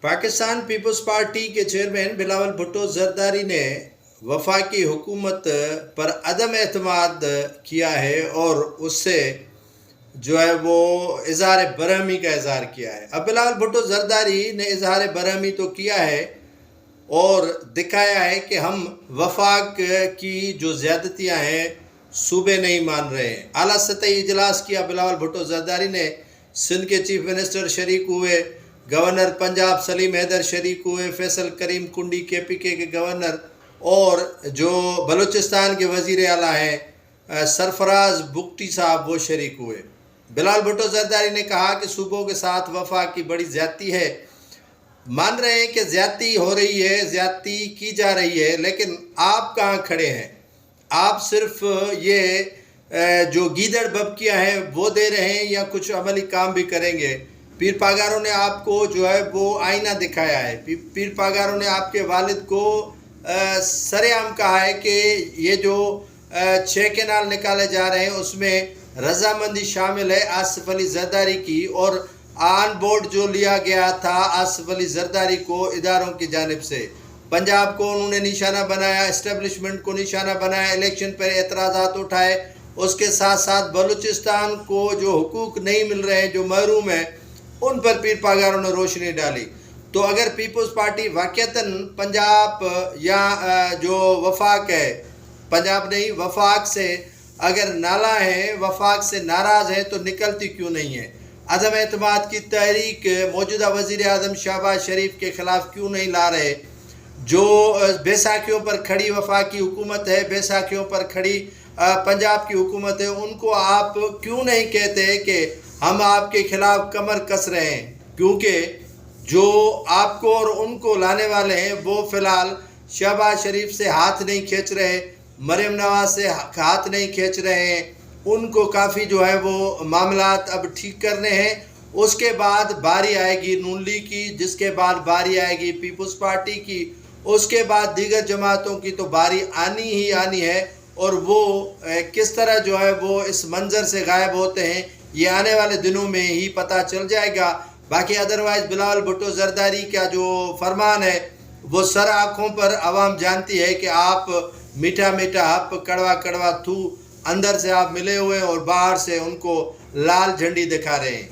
Pakistan peoples party के chairman Bilawal Bhutto Zardari ने वफाकी हुकूमत पर अदम एतमाद किया है और उससे जो है वो इजहार बरहमी का इजहार किया है। अब बिलावल भुट्टो जरदारी ने इजहार बरहमी तो किया है और दिखाया है कि हम वफाक की जो ज़्यादतियाँ हैं सूबे नहीं मान रहे हैं। आला सतही इजलास किया बिलावल भुट्टो जरदारी ने। सिंध के चीफ मिनिस्टर शरीक हुए, गवर्नर पंजाब सलीम हैदर शरीक हुए, फैसल करीम कुंडी KPK के गवर्नर और जो बलूचिस्तान के वज़ीर आला हैं सरफराज बुगटी साहब वो शरीक हुए। बिलावल भुट्टो जरदारी ने कहा कि सूबों के साथ वफा की बड़ी ज़्यादती है। मान रहे हैं कि ज़्यादती हो रही है, ज़्यादती की जा रही है, लेकिन आप कहाँ खड़े हैं? आप सिर्फ ये जो गीदड़ बबकियाँ हैं वो दे रहे हैं या कुछ अमली काम भी करेंगे? पीर पागारों ने आपको जो है वो आईना दिखाया है। पीर पागारों ने आपके वालिद को सरेआम कहा है कि ये जो 6 केनाल निकाले जा रहे हैं उसमें रजामंदी शामिल है आसिफ अली जरदारी की, और ऑन बोर्ड जो लिया गया था आसिफ अली जरदारी को इदारों की जानिब से। पंजाब को उन्होंने निशाना बनाया, इस्टेब्लिशमेंट को निशाना बनाया, इलेक्शन पर एतराज़ात उठाए। उसके साथ साथ बलूचिस्तान को जो हुकूक नहीं मिल रहे हैं, जो महरूम हैं, उन पर पीर पागारों ने रोशनी डाली। तो अगर पीपल्स पार्टी वाक़तन पंजाब या जो वफाक है, पंजाब नहीं वफाक से अगर नाला है, वफाक से नाराज़ है, तो निकलती क्यों नहीं है? अदम एतमाद की तहरीक मौजूदा वज़ीर आज़म शहबाज शरीफ के ख़िलाफ़ क्यों नहीं ला रहे? जो बैसाखियों पर खड़ी वफाकी हुकूमत है, बैसाखियों पर खड़ी पंजाब की हुकूमत है, उनको आप क्यों नहीं कहते कि हम आपके ख़िलाफ़ कमर कस रहे हैं? क्योंकि जो आपको और उनको लाने वाले हैं वो फ़िलहाल शहबाज शरीफ से हाथ नहीं खींच रहे, मरियम नवाज से हाथ नहीं खींच रहे हैं। उनको काफ़ी जो है वो मामलात अब ठीक करने हैं। उसके बाद बारी आएगी नून लीग की, जिसके बाद बारी आएगी पीपल्स पार्टी की, उसके बाद दीगर जमातों की तो बारी आनी ही आनी है। और वो किस तरह जो है वो इस मंज़र से गायब होते हैं ये आने वाले दिनों में ही पता चल जाएगा। बाकी अदरवाइज़ बिलावल भुट्टो जरदारी का जो फरमान है वो सर आँखों पर आवाम जानती है कि आप मीठा मीठा हप कड़वा कड़वा थू, अंदर से आप मिले हुए और बाहर से उनको लाल झंडी दिखा रहे हैं।